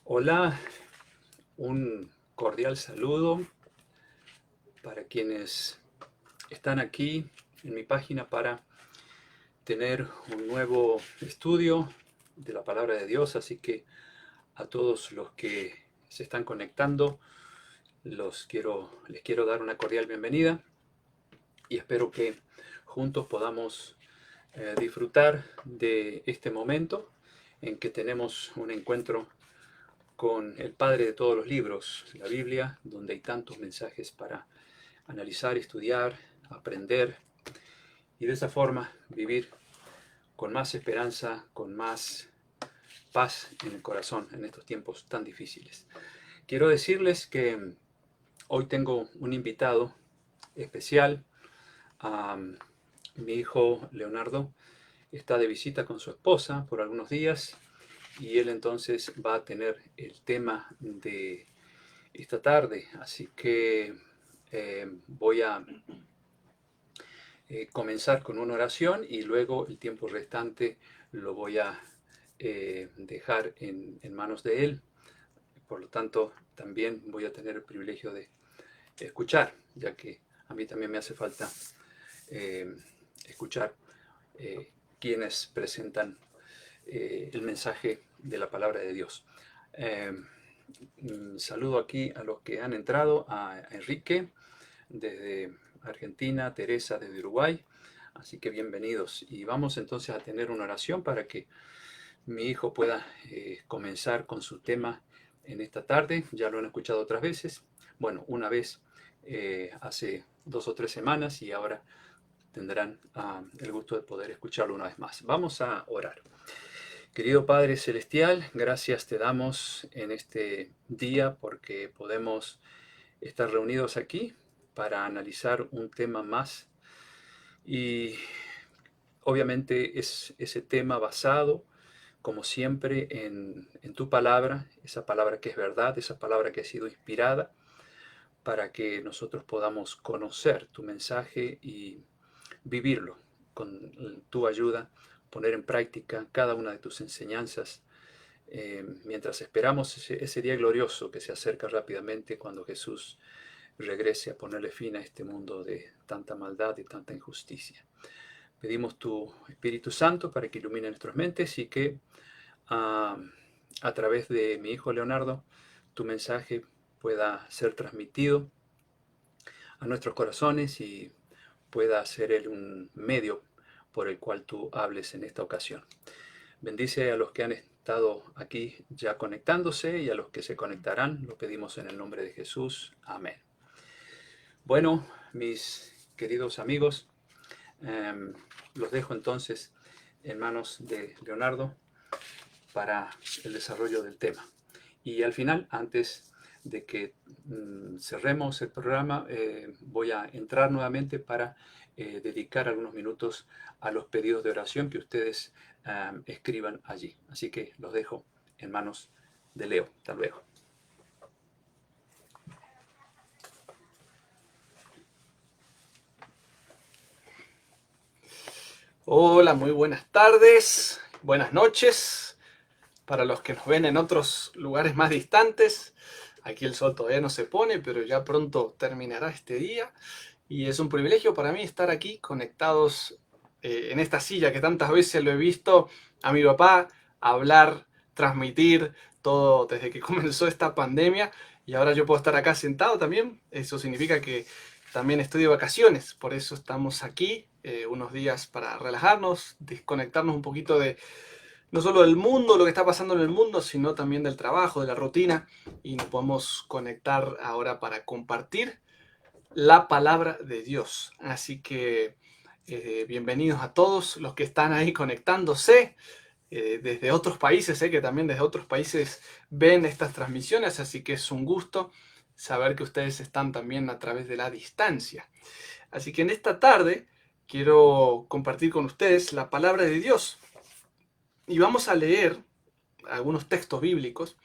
Hola, un cordial saludo para quienes están aquí en mi página para tener un nuevo estudio de la palabra de Dios. Así que a todos los que se están conectando, les quiero dar una cordial bienvenida y espero que juntos podamos disfrutar de este momento en que tenemos un encuentro con el padre de todos los libros, la Biblia, donde hay tantos mensajes para analizar, estudiar, aprender y de esa forma vivir con más esperanza, con más paz en el corazón en estos tiempos tan difíciles. Quiero decirles que hoy tengo un invitado especial. Mi hijo Leonardo está de visita con su esposa por algunos días y él entonces va a tener el tema de esta tarde. Así que voy a comenzar con una oración y luego el tiempo restante lo voy a dejar en manos de él. Por lo tanto, también voy a tener el privilegio de escuchar, ya que a mí también me hace falta escuchar quienes presentan el mensaje de la palabra de Dios. Eh, Saludo aquí a los que han entrado, a Enrique desde Argentina, Teresa desde Uruguay, así que bienvenidos. Y vamos entonces a tener una oración para que mi hijo pueda comenzar con su tema en esta tarde. Ya lo han escuchado otras veces, bueno, una vez hace 2 o 3 semanas y ahora tendrán el gusto de poder escucharlo una vez más. Vamos a orar. Querido Padre Celestial, gracias te damos en este día porque podemos estar reunidos aquí para analizar un tema más y obviamente es ese tema basado, como siempre, en tu palabra, esa palabra que es verdad, esa palabra que ha sido inspirada para que nosotros podamos conocer tu mensaje y vivirlo con tu ayuda, poner en práctica cada una de tus enseñanzas mientras esperamos ese día glorioso que se acerca rápidamente cuando Jesús regrese a ponerle fin a este mundo de tanta maldad y tanta injusticia. Pedimos tu Espíritu Santo para que ilumine nuestras mentes y que a través de mi hijo Leonardo tu mensaje pueda ser transmitido a nuestros corazones y pueda ser él un medio por el cual tú hables en esta ocasión. Bendice a los que han estado aquí ya conectándose y a los que se conectarán. Lo pedimos en el nombre de Jesús. Amén. Bueno, mis queridos amigos, los dejo entonces en manos de Leonardo para el desarrollo del tema. Y al final, antes de que cerremos el programa, voy a entrar nuevamente para dedicar algunos minutos a los pedidos de oración que ustedes escriban allí. Así que los dejo en manos de Leo. Hasta luego. Hola, muy buenas tardes, buenas noches para los que nos ven en otros lugares más distantes. Aquí el sol todavía no se pone, pero ya pronto terminará este día y es un privilegio para mí estar aquí conectados en esta silla que tantas veces lo he visto a mi papá hablar, transmitir todo desde que comenzó esta pandemia y ahora yo puedo estar acá sentado también. Eso significa que también estoy de vacaciones, por eso estamos aquí unos días para relajarnos, desconectarnos un poquito de no solo del mundo, lo que está pasando en el mundo, sino también del trabajo, de la rutina, y nos podemos conectar ahora para compartir la palabra de Dios. Así que bienvenidos a todos los que están ahí conectándose desde otros países, que también desde otros países ven estas transmisiones, así que es un gusto saber que ustedes están también a través de la distancia. Así que en esta tarde quiero compartir con ustedes la palabra de Dios y vamos a leer algunos textos bíblicos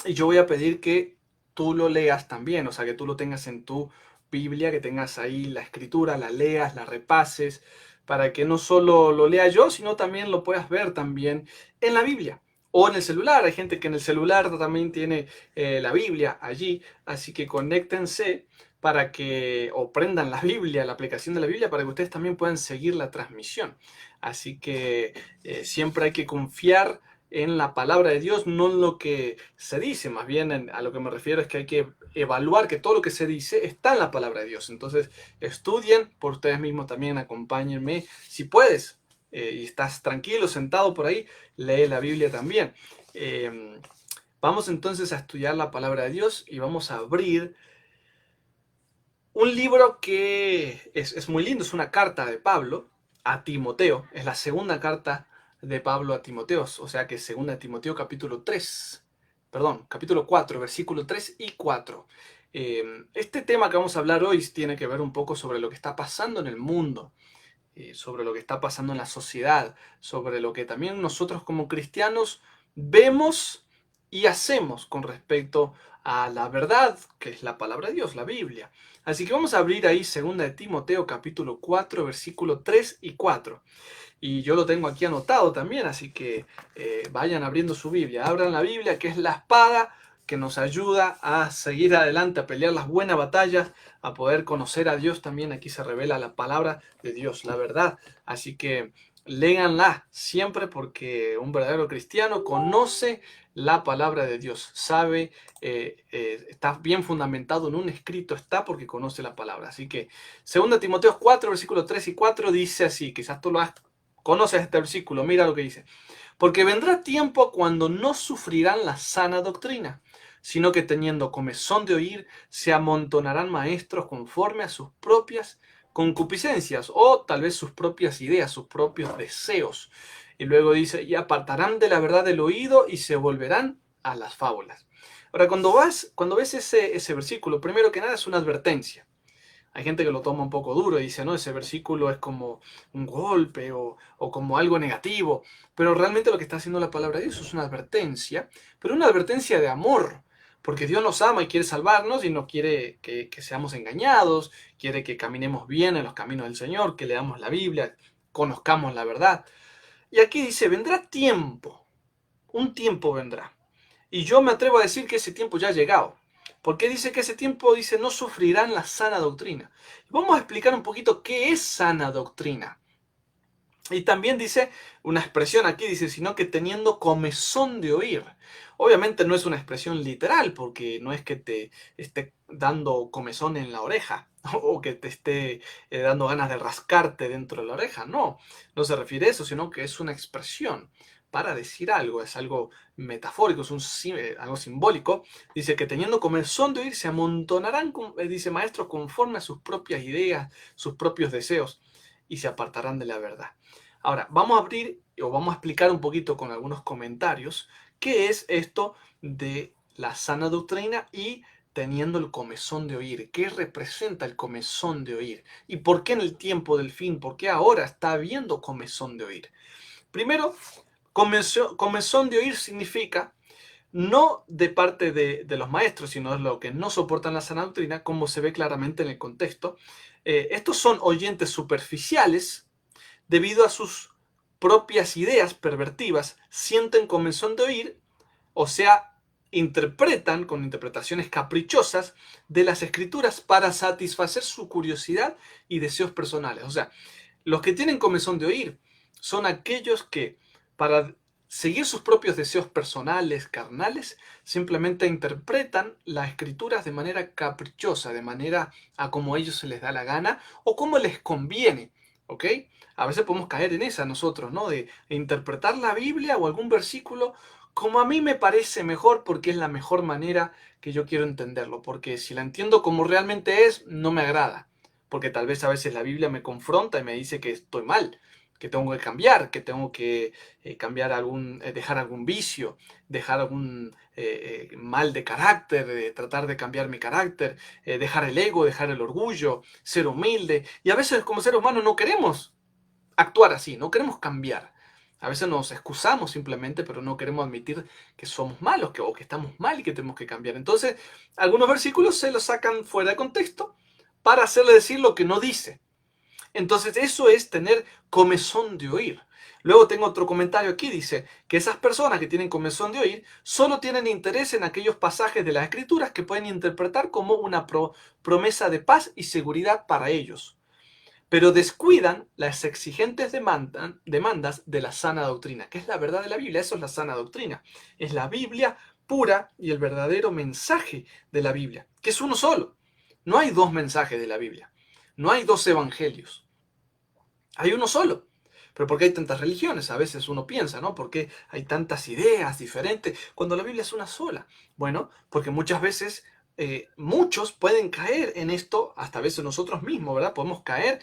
y yo voy a pedir que tú lo leas también, o sea, que tú lo tengas en tu Biblia, que tengas ahí la escritura, la leas, la repases, para que no solo lo lea yo, sino también lo puedas ver también en la Biblia o en el celular. Hay gente que en el celular también tiene la Biblia allí, así que conéctense para que, o prendan la Biblia, la aplicación de la Biblia, para que ustedes también puedan seguir la transmisión. Así que siempre hay que confiar en la palabra de Dios, no en lo que se dice. Más bien a lo que me refiero es que hay que evaluar que todo lo que se dice está en la palabra de Dios. Entonces estudien por ustedes mismos también, acompáñenme. Si puedes y estás tranquilo, sentado por ahí, lee la Biblia también. Vamos entonces a estudiar la palabra de Dios y vamos a abrir un libro que es muy lindo. Es una carta de Pablo a Timoteo. Es la segunda carta de Pablo a Timoteo. O sea que segunda de Timoteo capítulo 4, versículo 3 y 4. Este tema que vamos a hablar hoy tiene que ver un poco sobre lo que está pasando en el mundo, sobre lo que está pasando en la sociedad, sobre lo que también nosotros como cristianos vemos y hacemos con respecto a la verdad, que es la palabra de Dios, la Biblia. Así que vamos a abrir ahí 2 de Timoteo capítulo 4, versículo 3 y 4. Y yo lo tengo aquí anotado también, así que vayan abriendo su Biblia. Abran la Biblia, que es la espada que nos ayuda a seguir adelante, a pelear las buenas batallas, a poder conocer a Dios también. Aquí se revela la palabra de Dios, la verdad. Así que léanla siempre, porque un verdadero cristiano conoce la palabra de Dios, sabe, está bien fundamentado en un escrito, está porque conoce la palabra. Así que 2 Timoteo 4, versículos 3 y 4 dice así, quizás tú conoces este versículo, mira lo que dice. Porque vendrá tiempo cuando no sufrirán la sana doctrina, sino que teniendo comezón de oír, se amontonarán maestros conforme a sus propias concupiscencias, o tal vez sus propias ideas, sus propios deseos. Y luego dice, y apartarán de la verdad del oído y se volverán a las fábulas. Ahora, cuando ves ese versículo, primero que nada es una advertencia. Hay gente que lo toma un poco duro y dice, no, ese versículo es como un golpe o como algo negativo. Pero realmente lo que está haciendo la palabra de Dios es una advertencia, pero una advertencia de amor. Porque Dios nos ama y quiere salvarnos y no quiere que seamos engañados, quiere que caminemos bien en los caminos del Señor, que leamos la Biblia, conozcamos la verdad. Y aquí dice, vendrá tiempo, un tiempo vendrá. Y yo me atrevo a decir que ese tiempo ya ha llegado. ¿Por qué dice que ese tiempo, dice, no sufrirán la sana doctrina? Vamos a explicar un poquito qué es sana doctrina. Y también dice una expresión aquí, dice, sino que teniendo comezón de oír. Obviamente no es una expresión literal, porque no es que te esté dando comezón en la oreja o que te esté dando ganas de rascarte dentro de la oreja. No, no se refiere a eso, sino que es una expresión para decir algo, es algo metafórico, algo simbólico. Dice que teniendo comezón de oír se amontonarán, dice maestros, conforme a sus propias ideas, sus propios deseos, y se apartarán de la verdad. Ahora, vamos a abrir o vamos a explicar un poquito con algunos comentarios qué es esto de la sana doctrina y teniendo el comezón de oír. ¿Qué representa el comezón de oír? ¿Y por qué en el tiempo del fin? ¿Por qué ahora está habiendo comezón de oír? Primero, comezón de oír significa no de parte de los maestros, sino de los que no soportan la sana doctrina, como se ve claramente en el contexto. Estos son oyentes superficiales debido a sus propias ideas pervertidas, sienten comezón de oír, o sea, interpretan con interpretaciones caprichosas de las escrituras para satisfacer su curiosidad y deseos personales. O sea, los que tienen comezón de oír son aquellos que, para seguir sus propios deseos personales, carnales, simplemente interpretan las escrituras de manera caprichosa, de manera a como a ellos se les da la gana o como les conviene, ¿ok? A veces podemos caer en esa nosotros, ¿no? De interpretar la Biblia o algún versículo como a mí me parece mejor porque es la mejor manera que yo quiero entenderlo, porque si la entiendo como realmente es, no me agrada, porque tal vez a veces la Biblia me confronta y me dice que estoy mal, que tengo que cambiar, cambiar dejar algún vicio, dejar algún mal de carácter, tratar de cambiar mi carácter, dejar el ego, dejar el orgullo, ser humilde. Y a veces como seres humanos no queremos actuar así, no queremos cambiar. A veces nos excusamos simplemente, pero no queremos admitir que somos malos o que estamos mal y que tenemos que cambiar. Entonces, algunos versículos se los sacan fuera de contexto para hacerle decir lo que no dice. Entonces, eso es tener comezón de oír. Luego tengo otro comentario aquí, dice que esas personas que tienen comezón de oír solo tienen interés en aquellos pasajes de las Escrituras que pueden interpretar como una promesa de paz y seguridad para ellos, pero descuidan las exigentes demandas de la sana doctrina, que es la verdad de la Biblia. Eso es la sana doctrina. Es la Biblia pura y el verdadero mensaje de la Biblia, que es uno solo. No hay dos mensajes de la Biblia. No hay dos evangelios. Hay uno solo. Pero ¿por qué hay tantas religiones? A veces uno piensa, ¿no? ¿Por qué hay tantas ideas diferentes cuando la Biblia es una sola? Bueno, porque muchas veces muchos pueden caer en esto, hasta a veces nosotros mismos, ¿verdad? Podemos caer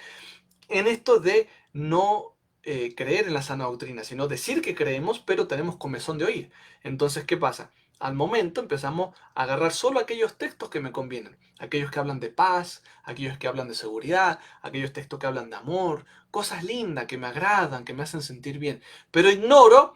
en esto de no creer en la sana doctrina, sino decir que creemos, pero tenemos comezón de oír. Entonces, ¿qué pasa? Al momento empezamos a agarrar solo aquellos textos que me convienen, aquellos que hablan de paz, aquellos que hablan de seguridad, aquellos textos que hablan de amor, cosas lindas que me agradan, que me hacen sentir bien, pero ignoro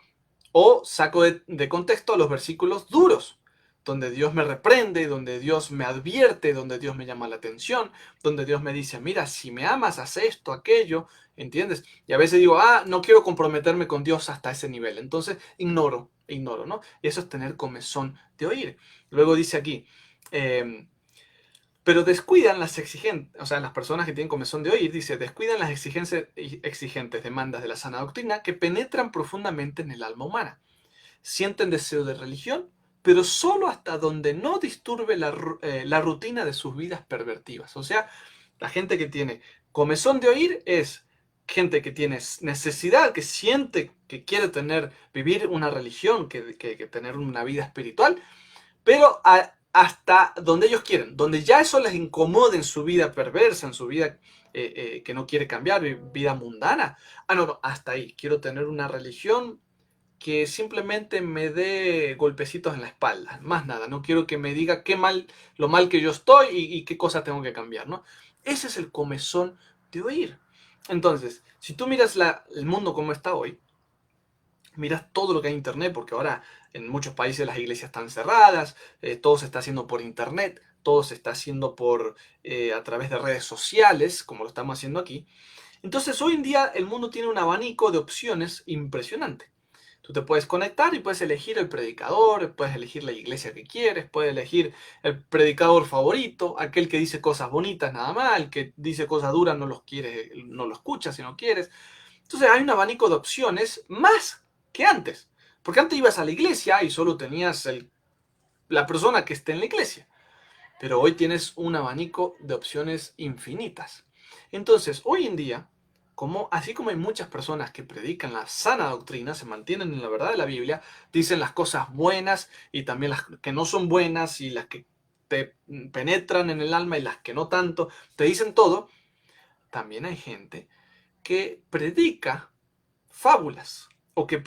o saco de contexto los versículos duros, donde Dios me reprende, donde Dios me advierte, donde Dios me llama la atención, donde Dios me dice, mira, si me amas, haz esto, aquello, ¿entiendes? Y a veces digo, no quiero comprometerme con Dios hasta ese nivel. Entonces ignoro, ¿no? Y eso es tener comezón de oír. Luego dice aquí, pero descuidan las exigentes, o sea, las personas que tienen comezón de oír, dice, descuidan las exigentes demandas de la sana doctrina que penetran profundamente en el alma humana. Sienten deseo de religión, pero solo hasta donde no disturbe la rutina de sus vidas pervertidas. O sea, la gente que tiene comezón de oír es gente que tiene necesidad, que siente que quiere vivir una religión, que tener una vida espiritual, pero hasta donde ellos quieren, donde ya eso les incomode en su vida perversa, en su vida que no quiere cambiar, vida mundana. No, hasta ahí. Quiero tener una religión que simplemente me dé golpecitos en la espalda, más nada. No quiero que me diga lo mal que yo estoy y qué cosas tengo que cambiar, ¿no? Ese es el comezón de oír. Entonces, si tú miras el mundo como está hoy, miras todo lo que hay en internet, porque ahora en muchos países las iglesias están cerradas, todo se está haciendo por internet, todo se está haciendo a través de redes sociales, como lo estamos haciendo aquí. Entonces hoy en día el mundo tiene un abanico de opciones impresionante. Tú te puedes conectar y puedes elegir el predicador, puedes elegir la iglesia que quieres, puedes elegir el predicador favorito, aquel que dice cosas bonitas nada más, el que dice cosas duras no lo escuchas si no quieres. Entonces hay un abanico de opciones más que antes. Porque antes ibas a la iglesia y solo tenías la persona que esté en la iglesia. Pero hoy tienes un abanico de opciones infinitas. Entonces, hoy en día, así como hay muchas personas que predican la sana doctrina, se mantienen en la verdad de la Biblia, dicen las cosas buenas y también las que no son buenas y las que te penetran en el alma y las que no tanto, te dicen todo, también hay gente que predica fábulas o que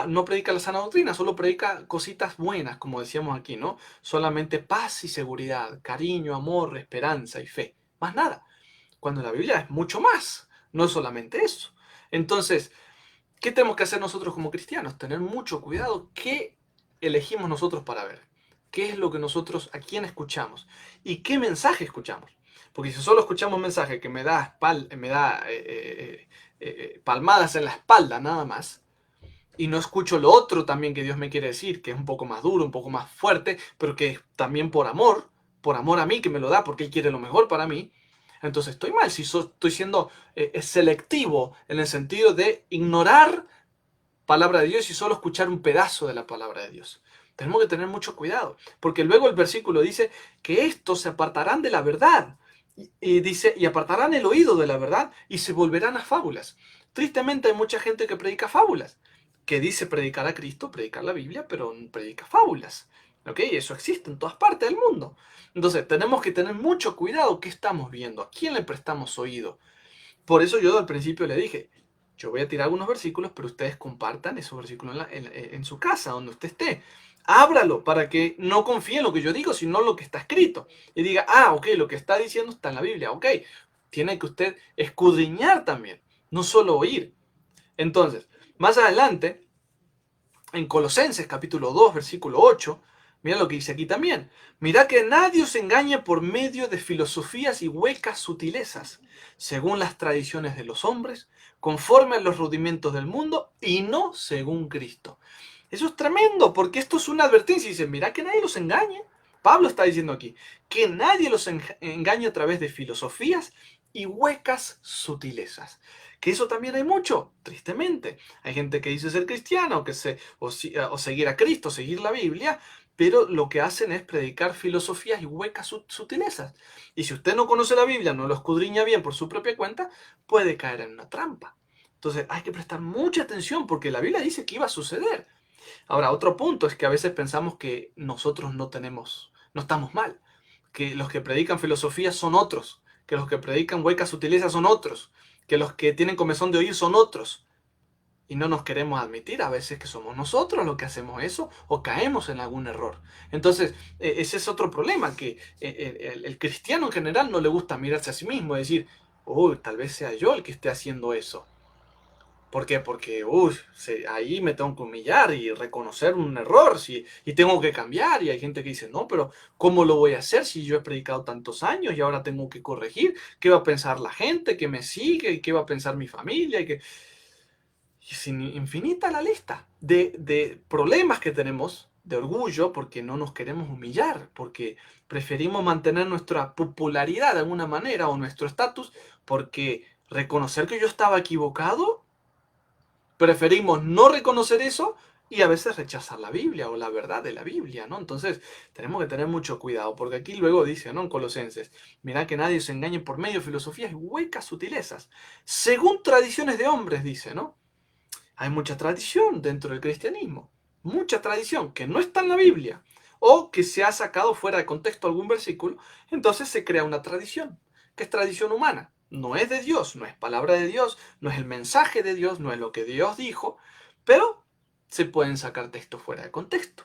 no predica la sana doctrina, solo predica cositas buenas, como decíamos aquí, ¿no? Solamente paz y seguridad, cariño, amor, esperanza y fe, más nada. Cuando la Biblia es mucho más, no es solamente eso. Entonces, ¿qué tenemos que hacer nosotros como cristianos? Tener mucho cuidado qué elegimos nosotros para ver, qué es lo que a quién escuchamos y qué mensaje escuchamos. Porque si solo escuchamos mensaje que me da palmadas en la espalda nada más, y no escucho lo otro también que Dios me quiere decir, que es un poco más duro, un poco más fuerte, pero que es también por amor a mí, que me lo da porque Él quiere lo mejor para mí, entonces estoy mal. Si estoy siendo selectivo en el sentido de ignorar palabra de Dios y solo escuchar un pedazo de la palabra de Dios. Tenemos que tener mucho cuidado, porque luego el versículo dice que estos se apartarán de la verdad. Y dice, y apartarán el oído de la verdad y se volverán a fábulas. Tristemente hay mucha gente que predica fábulas, que dice predicar a Cristo, predicar la Biblia, pero predica fábulas. ¿Ok? Eso existe en todas partes del mundo. Entonces tenemos que tener mucho cuidado qué estamos viendo, a quién le prestamos oído. Por eso yo al principio le dije, yo voy a tirar algunos versículos, pero ustedes compartan esos versículos en su casa, donde usted esté. Ábralo para que no confíe en lo que yo digo, sino en lo que está escrito. Y diga, ok, lo que está diciendo está en la Biblia. Ok, tiene que usted escudriñar también, no solo oír. Entonces, más adelante, en Colosenses capítulo 2, versículo 8, Mira lo que dice aquí también. Mirad que nadie os engañe por medio de filosofías y huecas sutilezas, según las tradiciones de los hombres, conforme a los rudimentos del mundo y no según Cristo. Eso es tremendo, porque esto es una advertencia. Dice, mirad que nadie los engañe. Pablo está diciendo aquí, que nadie los engañe a través de filosofías y huecas sutilezas. Que eso también hay mucho, tristemente. Hay gente que dice ser cristiano, o seguir a Cristo, seguir la Biblia, pero lo que hacen es predicar filosofías y huecas sutilezas. Y si usted no conoce la Biblia, no lo escudriña bien por su propia cuenta, puede caer en una trampa. Entonces hay que prestar mucha atención porque la Biblia dice que iba a suceder. Ahora, otro punto es que a veces pensamos que nosotros no estamos mal, que los que predican filosofía son otros, que los que predican huecas sutilezas son otros, que los que tienen comezón de oír son otros. Y no nos queremos admitir a veces que somos nosotros los que hacemos eso o caemos en algún error. Entonces, ese es otro problema, que el cristiano en general no le gusta mirarse a sí mismo y decir, uy, tal vez sea yo el que esté haciendo eso. ¿Por qué? Porque ahí me tengo que humillar y reconocer un error y tengo que cambiar. Y hay gente que dice, no, pero ¿cómo lo voy a hacer si yo he predicado tantos años y ahora tengo que corregir? ¿Qué va a pensar la gente que me sigue? ¿Y qué va a pensar mi familia? Y es infinita la lista de problemas que tenemos, de orgullo, porque no nos queremos humillar, porque preferimos mantener nuestra popularidad de alguna manera o nuestro estatus, porque reconocer que yo estaba equivocado. Preferimos no reconocer eso y a veces rechazar la Biblia o la verdad de la Biblia, ¿no? Entonces tenemos que tener mucho cuidado, porque aquí luego dice, ¿no? En Colosenses, mirad que nadie se engañe por medio de filosofías y huecas sutilezas, según tradiciones de hombres, dice, ¿no? Hay mucha tradición dentro del cristianismo, mucha tradición que no está en la Biblia o que se ha sacado fuera de contexto algún versículo, entonces se crea una tradición, que es tradición humana. No es de Dios, no es palabra de Dios, no es el mensaje de Dios, no es lo que Dios dijo, pero se pueden sacar textos fuera de contexto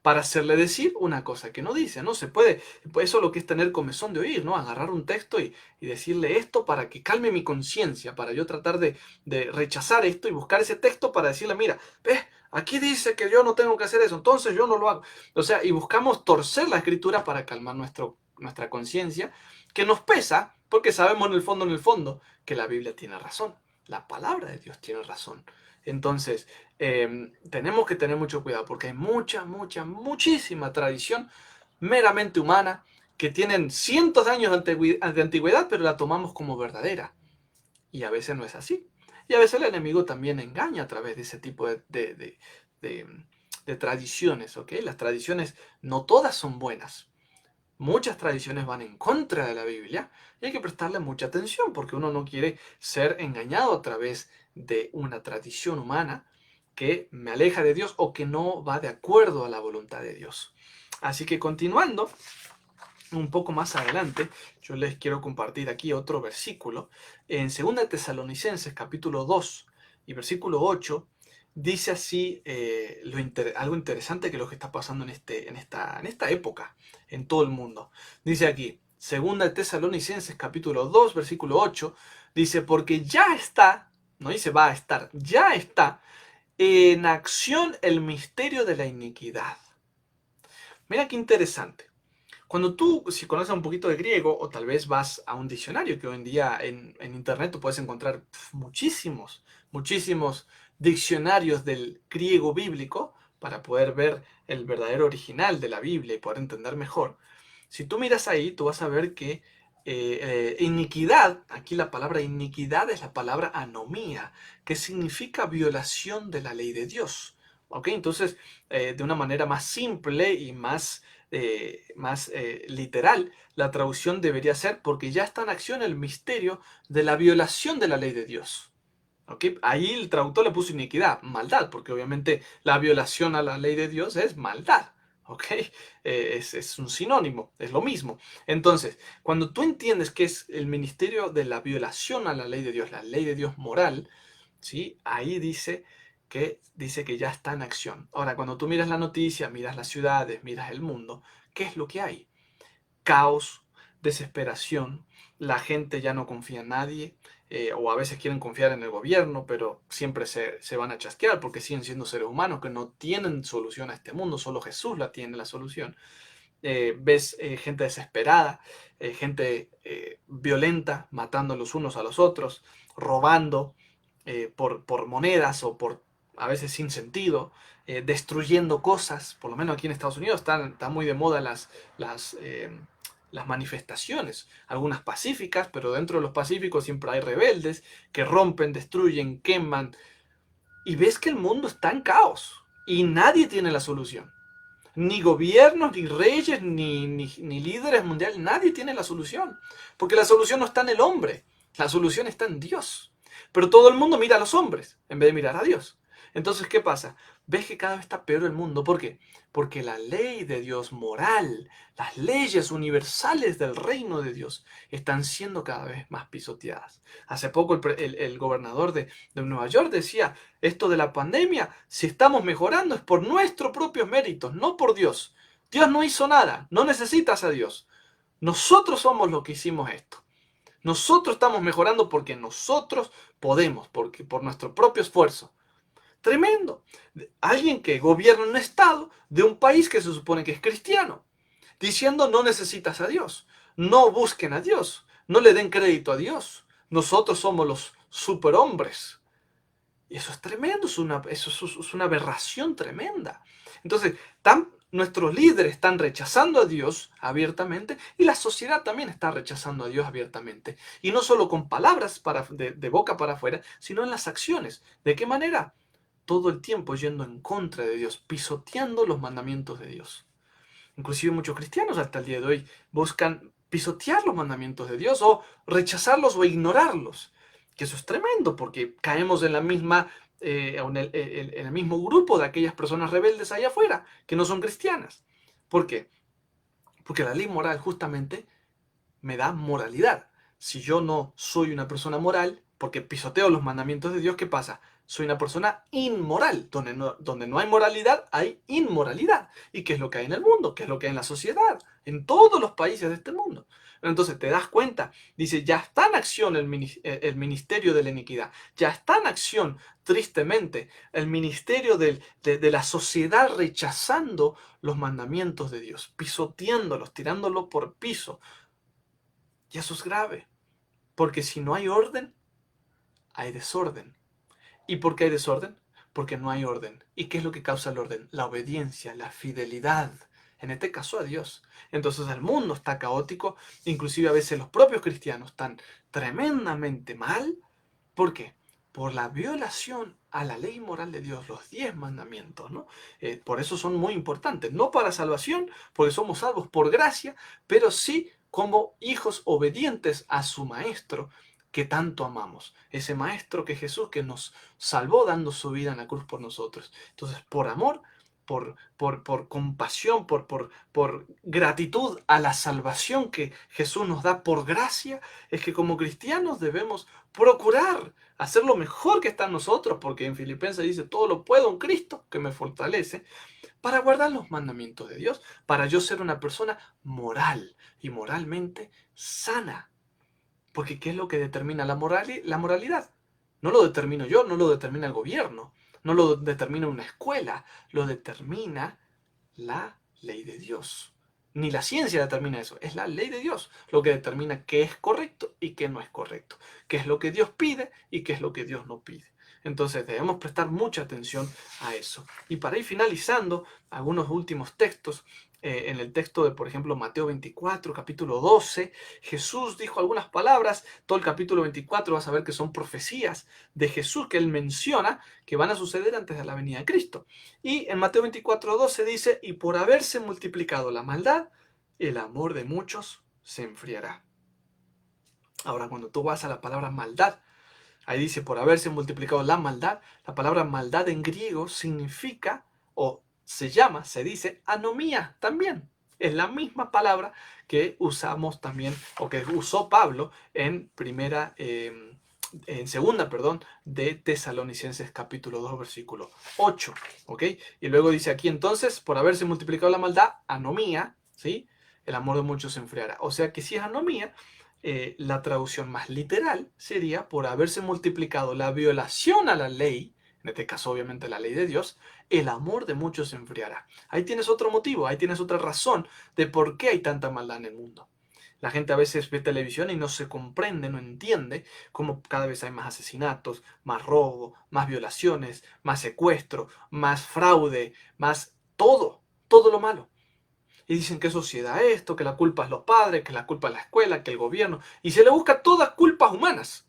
para hacerle decir una cosa que no dice, ¿no? Se puede, eso es lo que es tener comezón de oír, ¿no? Agarrar un texto y decirle esto para que calme mi conciencia, para yo tratar de rechazar esto y buscar ese texto para decirle, mira, ves, aquí dice que yo no tengo que hacer eso, entonces yo no lo hago. O sea, y buscamos torcer la escritura para calmar nuestra conciencia, que nos pesa, porque sabemos en el fondo, que la Biblia tiene razón, la palabra de Dios tiene razón. Entonces, tenemos que tener mucho cuidado porque hay muchísima tradición meramente humana que tienen cientos de años de antigüedad, pero la tomamos como verdadera. Y a veces no es así. Y a veces el enemigo también engaña a través de ese tipo de tradiciones, ¿ok? Las tradiciones no todas son buenas. Muchas tradiciones van en contra de la Biblia y hay que prestarle mucha atención porque uno no quiere ser engañado a través de una tradición humana que me aleja de Dios o que no va de acuerdo a la voluntad de Dios. Así que continuando un poco más adelante, yo les quiero compartir aquí otro versículo. En 2 Tesalonicenses capítulo 2 y versículo 8 dice así algo interesante que es lo que está pasando en esta época, en todo el mundo. Dice aquí, 2 Tesalonicenses capítulo 2, versículo 8, dice, porque ya está, no dice va a estar, ya está en acción el misterio de la iniquidad. Mira qué interesante. Cuando tú, si conoces un poquito de griego, o tal vez vas a un diccionario, que hoy en día en internet tú puedes encontrar muchísimos diccionarios del griego bíblico para poder ver el verdadero original de la Biblia y poder entender mejor. Si tú miras ahí, tú vas a ver que iniquidad, aquí la palabra iniquidad es la palabra anomía, que significa violación de la ley de Dios. ¿Ok? Entonces, de una manera más simple y más literal, la traducción debería ser porque ya está en acción el misterio de la violación de la ley de Dios. ¿Okay? Ahí el traductor le puso iniquidad, maldad, porque obviamente la violación a la ley de Dios es maldad. ¿Ok? Es un sinónimo, es lo mismo. Entonces, cuando tú entiendes que es el ministerio de la violación a la ley de Dios moral, ¿sí? Ahí dice que ya está en acción. Ahora, cuando tú miras la noticia, miras las ciudades, miras el mundo, ¿qué es lo que hay? Caos, desesperación, la gente ya no confía en nadie, o a veces quieren confiar en el gobierno, pero siempre se van a chasquear porque siguen siendo seres humanos que no tienen solución a este mundo, solo Jesús la tiene la solución. Ves gente desesperada, gente violenta, matando los unos a los otros, robando por monedas o por a veces sin sentido, destruyendo cosas. Por lo menos aquí en Estados Unidos están muy de moda las manifestaciones, algunas pacíficas, pero dentro de los pacíficos siempre hay rebeldes que rompen, destruyen, queman. Y ves que el mundo está en caos y nadie tiene la solución. Ni gobiernos, ni reyes, ni líderes mundiales, nadie tiene la solución. Porque la solución no está en el hombre, la solución está en Dios. Pero todo el mundo mira a los hombres en vez de mirar a Dios. Entonces, ¿qué pasa? Ves que cada vez está peor el mundo. ¿Por qué? Porque la ley de Dios moral, las leyes universales del reino de Dios están siendo cada vez más pisoteadas. Hace poco el gobernador de Nueva York decía, esto de la pandemia, si estamos mejorando es por nuestros propios méritos, no por Dios. Dios no hizo nada, no necesitas a Dios. Nosotros somos los que hicimos esto. Nosotros estamos mejorando porque nosotros podemos, porque por nuestro propio esfuerzo. Tremendo. Alguien que gobierna un estado de un país que se supone que es cristiano, diciendo no necesitas a Dios, no busquen a Dios, no le den crédito a Dios. Nosotros somos los superhombres. Y eso es tremendo, eso es una aberración tremenda. Entonces, nuestros líderes están rechazando a Dios abiertamente y la sociedad también está rechazando a Dios abiertamente. Y no solo con palabras de boca para afuera, sino en las acciones. ¿De qué manera? Todo el tiempo yendo en contra de Dios, pisoteando los mandamientos de Dios. Inclusive muchos cristianos hasta el día de hoy buscan pisotear los mandamientos de Dios o rechazarlos o ignorarlos. Que eso es tremendo porque caemos en la misma, en el mismo grupo de aquellas personas rebeldes allá afuera que no son cristianas. ¿Por qué? Porque la ley moral justamente me da moralidad. Si yo no soy una persona moral, porque pisoteo los mandamientos de Dios, ¿qué pasa? Soy una persona inmoral. Donde no hay moralidad, hay inmoralidad. ¿Y qué es lo que hay en el mundo? ¿Qué es lo que hay en la sociedad? En todos los países de este mundo. Entonces te das cuenta, dice, ya está en acción el ministerio de la iniquidad. Ya está en acción, tristemente, el ministerio de la sociedad rechazando los mandamientos de Dios, pisoteándolos, tirándolo por piso. Y eso es grave, porque si no hay orden, hay desorden. ¿Y por qué hay desorden? Porque no hay orden. ¿Y qué es lo que causa el orden? La obediencia, la fidelidad, en este caso a Dios. Entonces el mundo está caótico, inclusive a veces los propios cristianos están tremendamente mal. ¿Por qué? Por la violación a la ley moral de Dios, los 10 mandamientos, ¿no? Por eso son muy importantes, no para salvación, porque somos salvos por gracia, pero sí como hijos obedientes a su Maestro, que tanto amamos. Ese Maestro que Jesús, que nos salvó dando su vida en la cruz por nosotros. Entonces, por amor, por compasión, por gratitud a la salvación que Jesús nos da por gracia, es que como cristianos debemos procurar hacer lo mejor que está en nosotros, porque en Filipenses dice, todo lo puedo en Cristo que me fortalece, para guardar los mandamientos de Dios, para yo ser una persona moral y moralmente sana. Porque ¿qué es lo que determina la moralidad? No lo determino yo, no lo determina el gobierno, no lo determina una escuela, lo determina la ley de Dios. Ni la ciencia determina eso, es la ley de Dios lo que determina qué es correcto y qué no es correcto, qué es lo que Dios pide y qué es lo que Dios no pide. Entonces debemos prestar mucha atención a eso. Y para ir finalizando, algunos últimos textos. En el texto de, por ejemplo, Mateo 24, capítulo 12, Jesús dijo algunas palabras. Todo el capítulo 24 vas a ver que son profecías de Jesús que él menciona que van a suceder antes de la venida de Cristo. Y en Mateo 24, 12 dice, y por haberse multiplicado la maldad, el amor de muchos se enfriará. Ahora, cuando tú vas a la palabra maldad, ahí dice, por haberse multiplicado la maldad, la palabra maldad en griego significa, o se dice, anomía también. Es la misma palabra que usamos también, o que usó Pablo en segunda, de Tesalonicenses capítulo 2, versículo 8. ¿Ok? Y luego dice aquí entonces, por haberse multiplicado la maldad, anomía, ¿sí? El amor de muchos se enfriará. O sea que si es anomía, la traducción más literal sería: por haberse multiplicado la violación a la ley, en este caso obviamente la ley de Dios, el amor de muchos se enfriará. Ahí tienes otro motivo, ahí tienes otra razón de por qué hay tanta maldad en el mundo. La gente a veces ve televisión y no se comprende, no entiende cómo cada vez hay más asesinatos, más robo, más violaciones, más secuestro, más fraude, más todo lo malo. Y dicen que es sociedad esto, que la culpa es los padres, que la culpa es la escuela, que el gobierno. Y se le busca todas culpas humanas.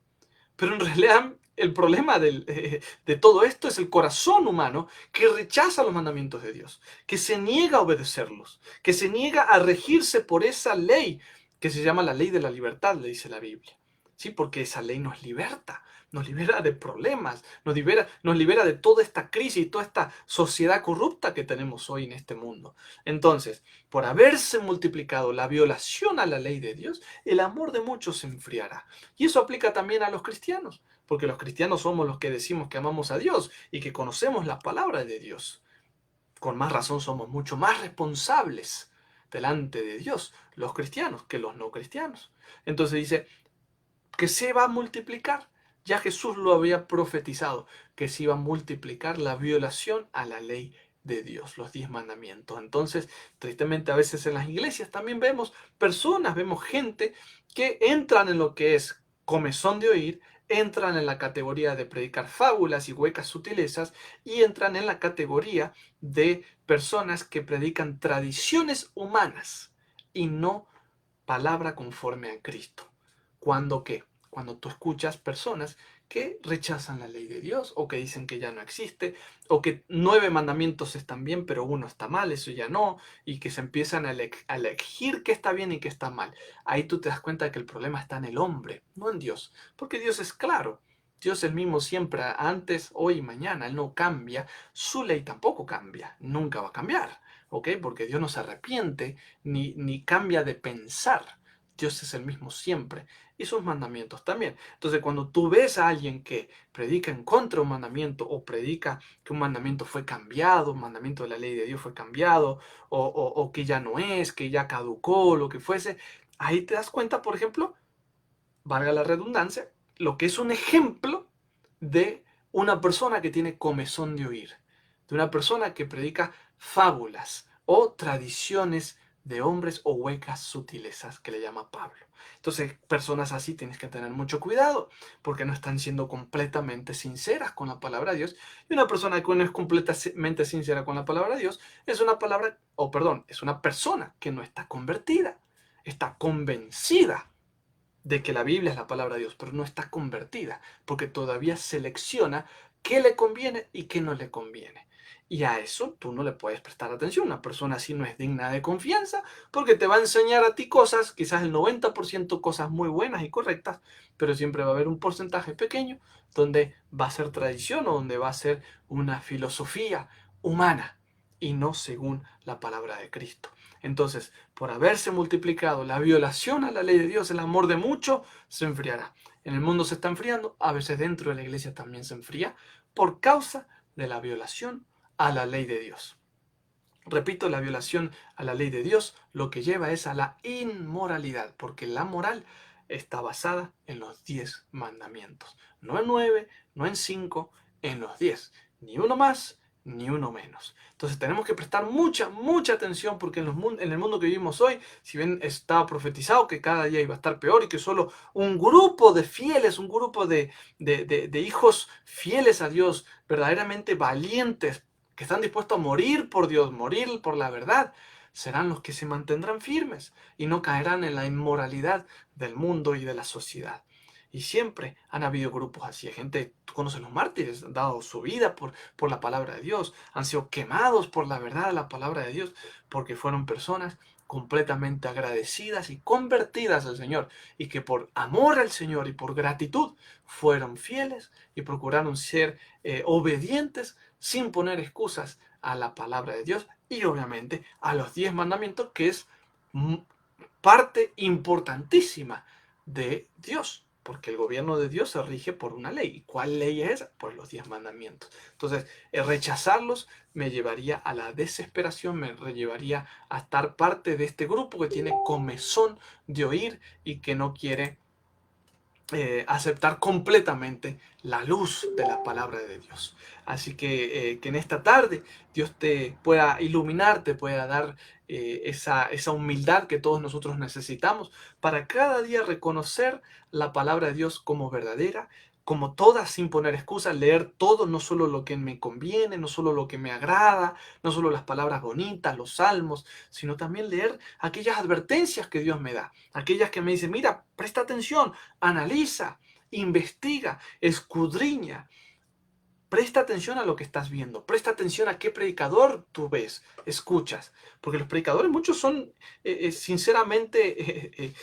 Pero en realidad el problema de todo esto es el corazón humano que rechaza los mandamientos de Dios, que se niega a obedecerlos, que se niega a regirse por esa ley que se llama la ley de la libertad, le dice la Biblia. Sí, porque esa ley nos libera de problemas, nos libera de toda esta crisis, toda esta sociedad corrupta que tenemos hoy en este mundo. Entonces, por haberse multiplicado la violación a la ley de Dios, el amor de muchos se enfriará. Y eso aplica también a los cristianos, porque los cristianos somos los que decimos que amamos a Dios y que conocemos la palabra de Dios. Con más razón somos mucho más responsables delante de Dios, los cristianos, que los no cristianos. Entonces dice que se va a multiplicar. Ya Jesús lo había profetizado, que se iba a multiplicar la violación a la ley de Dios, los 10 mandamientos. Entonces, tristemente a veces en las iglesias también vemos personas, vemos gente que entran en lo que es comezón de oír, entran en la categoría de predicar fábulas y huecas sutilezas y entran en la categoría de personas que predican tradiciones humanas y no palabra conforme a Cristo. ¿Cuándo qué? Cuando tú escuchas personas que rechazan la ley de Dios o que dicen que ya no existe o que 9 mandamientos están bien pero uno está mal, eso ya no, y que se empiezan a elegir qué está bien y qué está mal. Ahí tú te das cuenta de que el problema está en el hombre, no en Dios, porque Dios es claro. Dios es el mismo siempre, antes, hoy y mañana. Él no cambia. Su ley tampoco cambia. Nunca va a cambiar. ¿Ok? Porque Dios no se arrepiente ni cambia de pensar. Dios es el mismo siempre y sus mandamientos también. Entonces, cuando tú ves a alguien que predica en contra de un mandamiento o predica que un mandamiento fue cambiado, un mandamiento de la ley de Dios fue cambiado o que ya no es, que ya caducó, lo que fuese, ahí te das cuenta, por ejemplo, valga la redundancia, lo que es un ejemplo de una persona que tiene comezón de oír, de una persona que predica fábulas o tradiciones de hombres o huecas sutilezas que le llama Pablo. Entonces, personas así tienes que tener mucho cuidado porque no están siendo completamente sinceras con la palabra de Dios. Y una persona que no es completamente sincera con la palabra de Dios es una palabra, o perdón, es una persona que no está convertida, está convencida de que la Biblia es la palabra de Dios, pero no está convertida, porque todavía selecciona qué le conviene y qué no le conviene. Y a eso tú no le puedes prestar atención. Una persona así no es digna de confianza porque te va a enseñar a ti cosas, quizás el 90% cosas muy buenas y correctas, pero siempre va a haber un porcentaje pequeño donde va a ser tradición o donde va a ser una filosofía humana y no según la palabra de Cristo. Entonces, por haberse multiplicado la violación a la ley de Dios, el amor de muchos se enfriará. En el mundo se está enfriando, a veces dentro de la iglesia también se enfría por causa de la violación a la ley de Dios. Repito, la violación a la ley de Dios lo que lleva es a la inmoralidad, porque la moral está basada en los 10 mandamientos. No en 9, no en 5, en los 10. Ni uno más, ni uno menos. Entonces tenemos que prestar mucha atención porque en el mundo que vivimos hoy, si bien estaba profetizado que cada día iba a estar peor y que solo un grupo de fieles, un grupo de hijos fieles a Dios, verdaderamente valientes, que están dispuestos a morir por Dios, morir por la verdad, serán los que se mantendrán firmes y no caerán en la inmoralidad del mundo y de la sociedad. Y siempre han habido grupos así, gente, tú conoces los mártires, han dado su vida por la palabra de Dios, han sido quemados por la verdad de la palabra de Dios, porque fueron personas completamente agradecidas y convertidas al Señor, y que por amor al Señor y por gratitud fueron fieles y procuraron ser obedientes sin poner excusas a la palabra de Dios y obviamente a los 10 mandamientos, que es parte importantísima de Dios. porque el gobierno de Dios se rige por una ley. ¿Y cuál ley es esa? Pues los 10 mandamientos. Entonces, rechazarlos me llevaría a la desesperación, me llevaría a estar parte de este grupo que tiene comezón de oír y que no quiere aceptar completamente la luz de la palabra de Dios. Así que en esta tarde Dios te pueda iluminar, te pueda dar esa humildad que todos nosotros necesitamos para cada día reconocer la palabra de Dios como verdadera, como toda, sin poner excusas, leer todo, no solo lo que me conviene, no solo lo que me agrada, no solo las palabras bonitas, los salmos, sino también leer aquellas advertencias que Dios me da, aquellas que me dicen, mira, presta atención, analiza, investiga, escudriña. Presta atención a lo que estás viendo, presta atención a qué predicador tú ves, escuchas, porque los predicadores muchos son sinceramente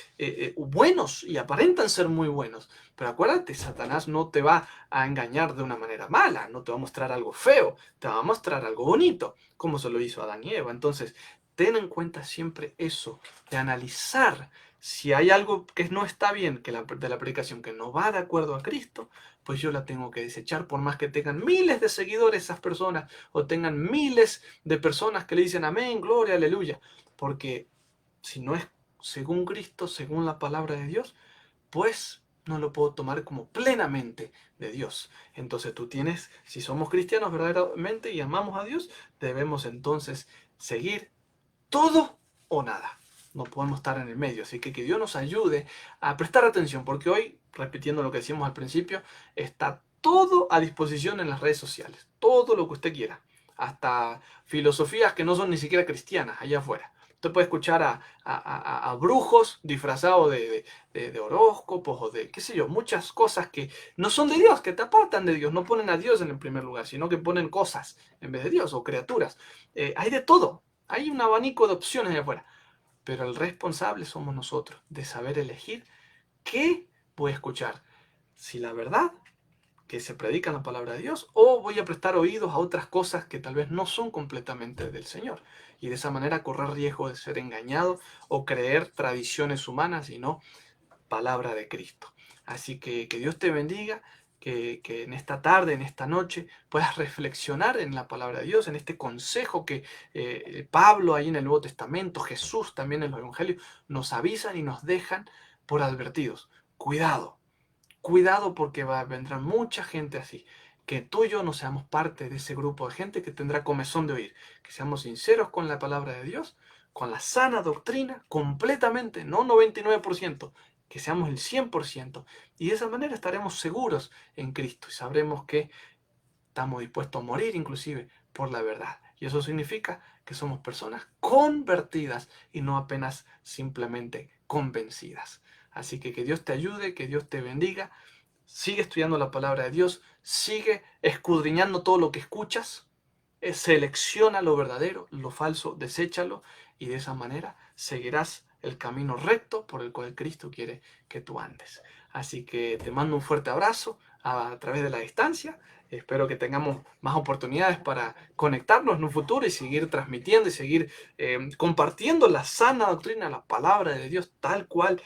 buenos y aparentan ser muy buenos, pero acuérdate, Satanás no te va a engañar de una manera mala, no te va a mostrar algo feo, te va a mostrar algo bonito, como se lo hizo a Adán y Eva. Entonces, ten en cuenta siempre eso, de analizar si hay algo que no está bien de la predicación, que no va de acuerdo a Cristo, pues yo la tengo que desechar, por más que tengan miles de seguidores esas personas, o tengan miles de personas que le dicen amén, gloria, aleluya, porque si no es según Cristo, según la palabra de Dios, pues no lo puedo tomar como plenamente de Dios. Entonces tú tienes, si somos cristianos verdaderamente y amamos a Dios, debemos entonces seguir todo o nada. No podemos estar en el medio. Así que Dios nos ayude a prestar atención, porque hoy, repitiendo lo que decíamos al principio, está todo a disposición en las redes sociales. Todo lo que usted quiera. Hasta filosofías que no son ni siquiera cristianas allá afuera. Usted puede escuchar a brujos disfrazados de horóscopos o de, qué sé yo, muchas cosas que no son de Dios, que te apartan de Dios. No ponen a Dios en el primer lugar, sino que ponen cosas en vez de Dios o criaturas. Hay de todo. Hay un abanico de opciones allá afuera, pero el responsable somos nosotros de saber elegir qué voy a escuchar. Si la verdad que se predica en la palabra de Dios o voy a prestar oídos a otras cosas que tal vez no son completamente del Señor. Y de esa manera correr riesgo de ser engañado o creer tradiciones humanas y no palabra de Cristo. Así que Dios te bendiga, que en esta tarde, en esta noche, puedas reflexionar en la palabra de Dios, en este consejo que Pablo ahí en el Nuevo Testamento, Jesús también en los Evangelios, nos avisan y nos dejan por advertidos. Cuidado, cuidado porque vendrá mucha gente así. Que tú y yo no seamos parte de ese grupo de gente que tendrá comezón de oír. Que seamos sinceros con la palabra de Dios, con la sana doctrina, completamente, no 99%, que seamos el 100%. Y de esa manera estaremos seguros en Cristo y sabremos que estamos dispuestos a morir inclusive por la verdad. Y eso significa que somos personas convertidas y no apenas simplemente convencidas. Así que Dios te ayude, que Dios te bendiga. Sigue estudiando la palabra de Dios, sigue escudriñando todo lo que escuchas, selecciona lo verdadero, lo falso, deséchalo y de esa manera seguirás el camino recto por el cual Cristo quiere que tú andes. Así que te mando un fuerte abrazo a través de la distancia. Espero que tengamos más oportunidades para conectarnos en un futuro y seguir transmitiendo y seguir compartiendo la sana doctrina, la palabra de Dios tal cual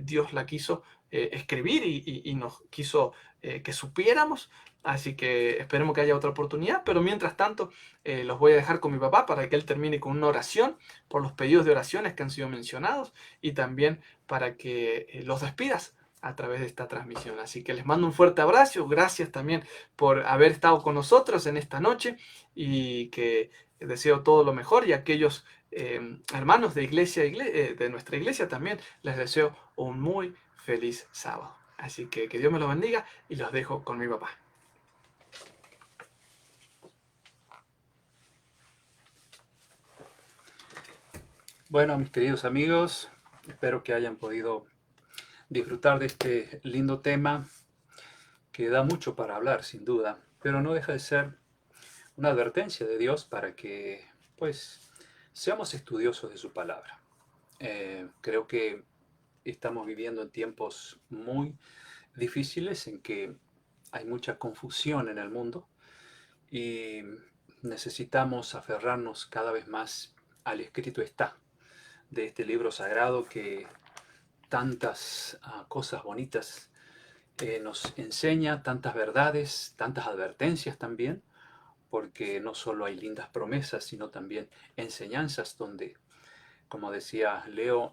Dios la quiso escribir y nos quiso que supiéramos. Así que esperemos que haya otra oportunidad, pero mientras tanto los voy a dejar con mi papá para que él termine con una oración por los pedidos de oraciones que han sido mencionados y también para que los despidas a través de esta transmisión. Así que les mando un fuerte abrazo, gracias también por haber estado con nosotros en esta noche y que deseo todo lo mejor y aquellos hermanos de de nuestra iglesia también les deseo un muy feliz sábado. Así que Dios me los bendiga y los dejo con mi papá. Bueno, mis queridos amigos, espero que hayan podido disfrutar de este lindo tema que da mucho para hablar, sin duda, pero no deja de ser una advertencia de Dios para que, pues, seamos estudiosos de su palabra. Creo que estamos viviendo en tiempos muy difíciles en que hay mucha confusión en el mundo y necesitamos aferrarnos cada vez más al escrito está de este libro sagrado que tantas cosas bonitas nos enseña tantas verdades, tantas advertencias también, porque no solo hay lindas promesas, sino también enseñanzas donde, como decía Leo,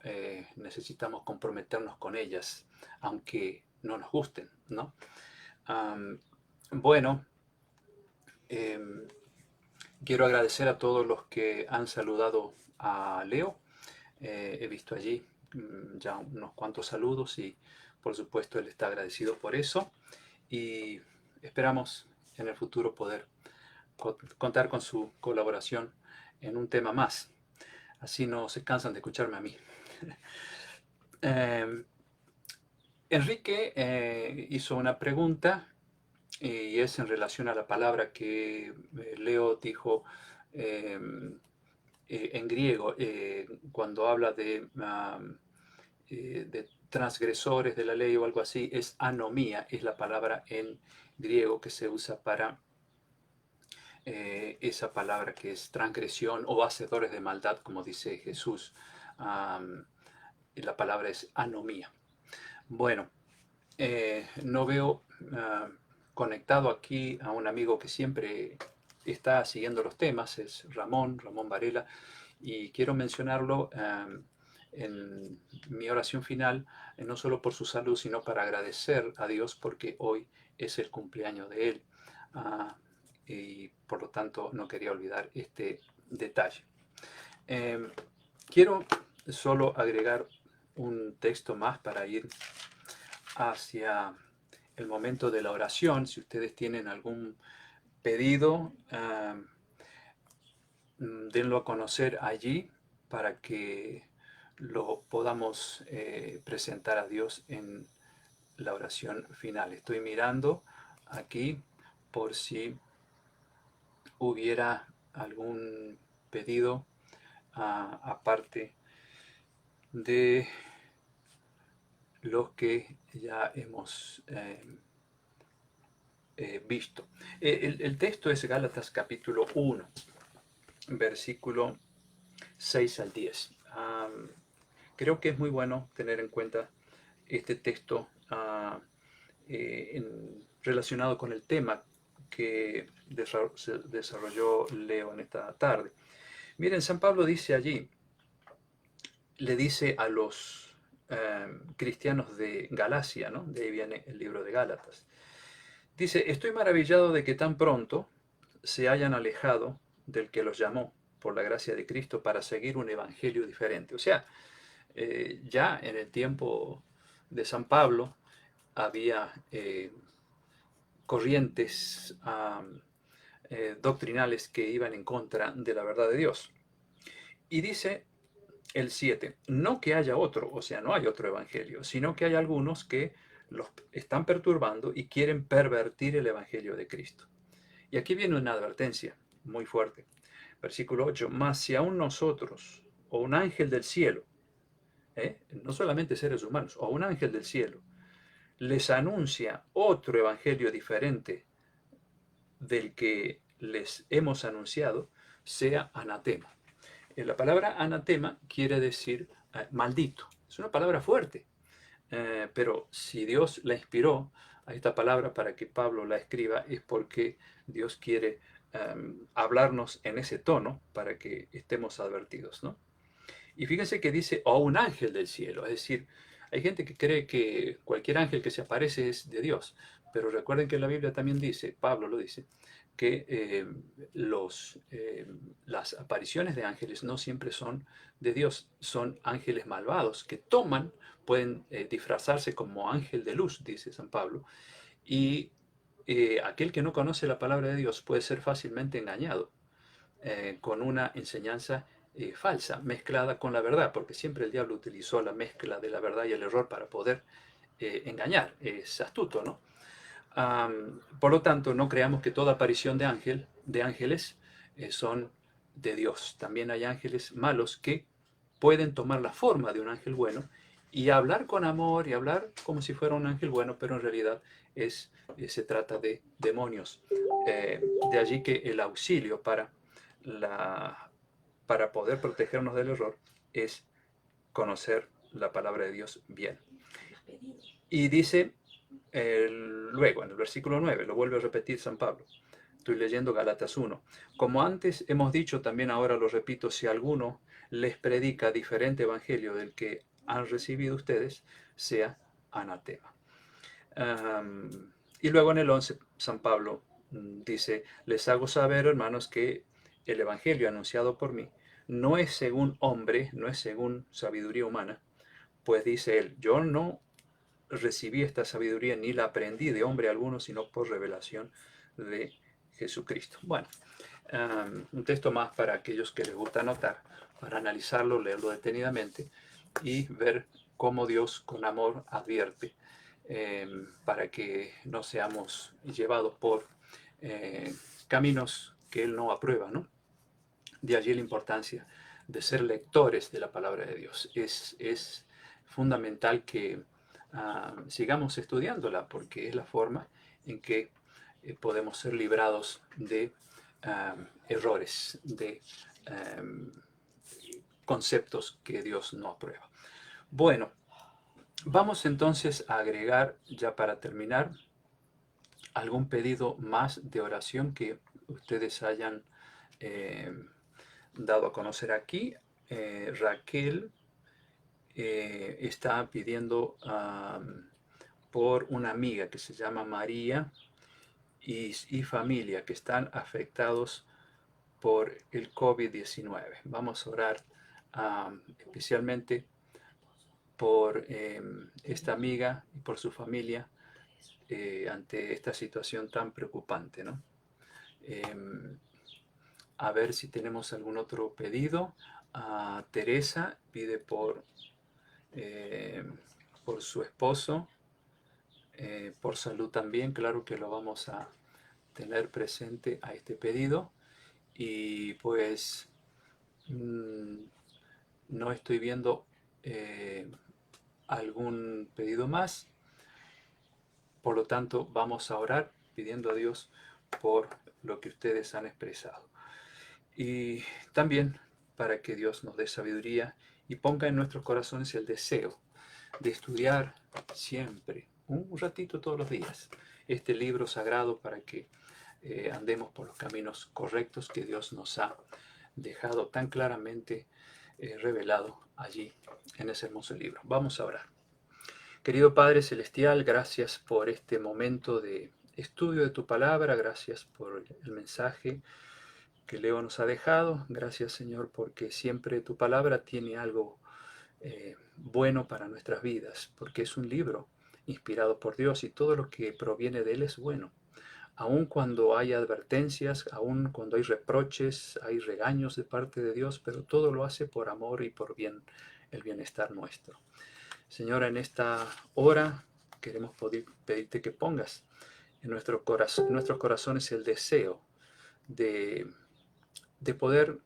necesitamos comprometernos con ellas, aunque no nos gusten, ¿no? Am, bueno, em, quiero agradecer a todos los que han saludado a Leo. He visto allí ya unos cuantos saludos y por supuesto él está agradecido por eso y esperamos en el futuro poder contar con su colaboración en un tema más. Así no se cansan de escucharme a mí. Enrique hizo una pregunta y es en relación a la palabra que Leo dijo en griego, cuando habla de transgresores de la ley o algo así, es anomía, es la palabra en griego que se usa para esa palabra que es transgresión o hacedores de maldad, como dice Jesús. La palabra es anomía. Bueno, no veo conectado aquí a un amigo que siempre está siguiendo los temas, es Ramón Varela, y quiero mencionarlo en mi oración final, no solo por su salud, sino para agradecer a Dios porque hoy es el cumpleaños de él. Y por lo tanto no quería olvidar este detalle. Quiero solo agregar un texto más para ir hacia el momento de la oración. Si ustedes tienen algún pedido, denlo a conocer allí para que lo podamos presentar a Dios en la oración final. Estoy mirando aquí por si hubiera algún pedido aparte de los que ya hemos visto. El texto es Gálatas capítulo 1, versículo 6 al 10. Creo que es muy bueno tener en cuenta este texto relacionado con el tema que desarrolló Leo en esta tarde. Miren, San Pablo dice allí, le dice a los cristianos de Galacia, ¿no? De ahí viene el libro de Gálatas. Dice, estoy maravillado de que tan pronto se hayan alejado del que los llamó por la gracia de Cristo para seguir un evangelio diferente. O sea, ya en el tiempo de San Pablo había corrientes doctrinales que iban en contra de la verdad de Dios. Y dice el 7, no que haya otro, o sea, no hay otro evangelio, sino que hay algunos que los están perturbando y quieren pervertir el evangelio de Cristo. Y aquí viene una advertencia muy fuerte. Versículo 8, mas si aún nosotros, o un ángel del cielo, no solamente seres humanos, o un ángel del cielo, les anuncia otro evangelio diferente del que les hemos anunciado, sea anatema. La palabra anatema quiere decir maldito. Es una palabra fuerte, pero si Dios la inspiró a esta palabra para que Pablo la escriba, es porque Dios quiere hablarnos en ese tono para que estemos advertidos, ¿no? Y fíjense que dice, o un ángel del cielo, es decir, hay gente que cree que cualquier ángel que se aparece es de Dios, pero recuerden que la Biblia también dice, Pablo lo dice, que las apariciones de ángeles no siempre son de Dios, son ángeles malvados que pueden disfrazarse como ángel de luz, dice San Pablo, y aquel que no conoce la palabra de Dios puede ser fácilmente engañado con una enseñanza falsa, mezclada con la verdad, porque siempre el diablo utilizó la mezcla de la verdad y el error para poder engañar. Es astuto, ¿no? Por lo tanto, no creamos que toda aparición de ángeles son de Dios. También hay ángeles malos que pueden tomar la forma de un ángel bueno y hablar con amor y hablar como si fuera un ángel bueno, pero en realidad se trata de demonios. De allí que el auxilio para poder protegernos del error es conocer la palabra de Dios bien. Y dice luego, en el versículo 9, lo vuelve a repetir San Pablo. Estoy leyendo Gálatas 1. Como antes hemos dicho, también ahora lo repito, si alguno les predica diferente evangelio del que han recibido ustedes, sea anatema. Y luego en el 11, San Pablo dice, les hago saber, hermanos, que el evangelio anunciado por mí no es según hombre, no es según sabiduría humana, pues dice él, yo no recibí esta sabiduría ni la aprendí de hombre alguno, sino por revelación de Jesucristo. Bueno, un texto más para aquellos que les gusta anotar, para analizarlo, leerlo detenidamente y ver cómo Dios con amor advierte para que no seamos llevados por caminos que Él no aprueba, ¿no? De allí la importancia de ser lectores de la palabra de Dios. Es fundamental que sigamos estudiándola porque es la forma en que podemos ser librados de errores, de conceptos que Dios no aprueba. Bueno, vamos entonces a agregar, ya para terminar, algún pedido más de oración que ustedes hayan dado a conocer aquí. Raquel está pidiendo por una amiga que se llama María y familia que están afectados por el COVID-19. Vamos a orar especialmente por esta amiga y por su familia ante esta situación tan preocupante, ¿no? A ver si tenemos algún otro pedido. Teresa pide por su esposo, por salud también, claro que lo vamos a tener presente a este pedido. Y pues no estoy viendo algún pedido más, por lo tanto vamos a orar pidiendo a Dios por lo que ustedes han expresado. Y también para que Dios nos dé sabiduría y ponga en nuestros corazones el deseo de estudiar siempre, un ratito todos los días, este libro sagrado para que andemos por los caminos correctos que Dios nos ha dejado tan claramente revelado allí en ese hermoso libro. Vamos a orar. Querido Padre Celestial, gracias por este momento de estudio de tu palabra, gracias por el mensaje que Leo nos ha dejado. Gracias, Señor, porque siempre tu palabra tiene algo bueno para nuestras vidas, porque es un libro inspirado por Dios y todo lo que proviene de él es bueno. Aun cuando hay advertencias, aun cuando hay reproches, hay regaños de parte de Dios, pero todo lo hace por amor y por bien, el bienestar nuestro. Señora, en esta hora queremos pedirte que pongas en nuestros corazones el deseo de poder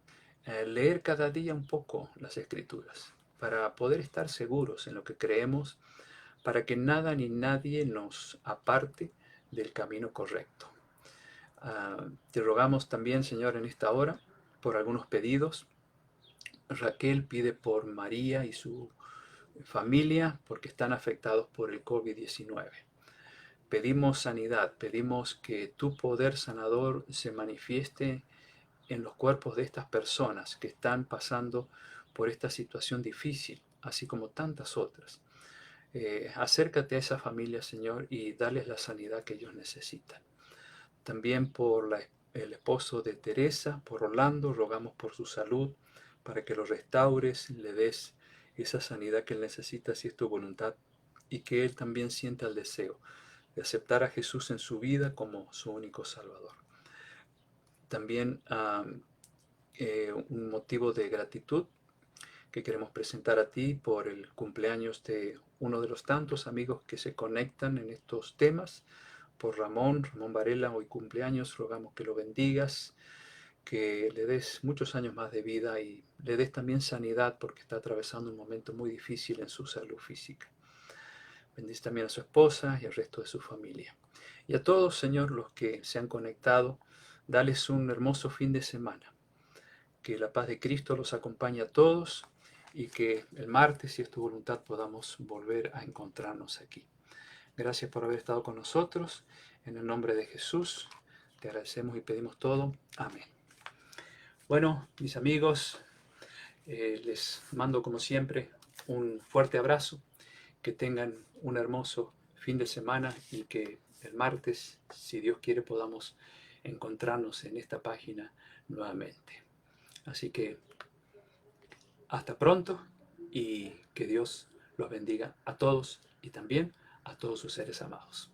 leer cada día un poco las Escrituras, para poder estar seguros en lo que creemos, para que nada ni nadie nos aparte del camino correcto. Te rogamos también, Señor, en esta hora, por algunos pedidos. Raquel pide por María y su familia, porque están afectados por el COVID-19. Pedimos sanidad, pedimos que tu poder sanador se manifieste en los cuerpos de estas personas que están pasando por esta situación difícil, así como tantas otras. Acércate a esa familia, Señor, y dales la sanidad que ellos necesitan. También por el esposo de Teresa, por Orlando, rogamos por su salud, para que lo restaures, le des esa sanidad que él necesita, si es tu voluntad, y que él también sienta el deseo de aceptar a Jesús en su vida como su único Salvador. También un motivo de gratitud que queremos presentar a ti por el cumpleaños de uno de los tantos amigos que se conectan en estos temas. Por Ramón Varela, hoy cumpleaños, rogamos que lo bendigas, que le des muchos años más de vida y le des también sanidad porque está atravesando un momento muy difícil en su salud física. Bendice también a su esposa y al resto de su familia. Y a todos, Señor, los que se han conectado, dales un hermoso fin de semana. Que la paz de Cristo los acompañe a todos y que el martes, si es tu voluntad, podamos volver a encontrarnos aquí. Gracias por haber estado con nosotros. En el nombre de Jesús, te agradecemos y pedimos todo. Amén. Bueno, mis amigos, les mando como siempre un fuerte abrazo. Que tengan un hermoso fin de semana y que el martes, si Dios quiere, podamos encontrarnos en esta página nuevamente. Así que hasta pronto y que Dios los bendiga a todos y también a todos sus seres amados.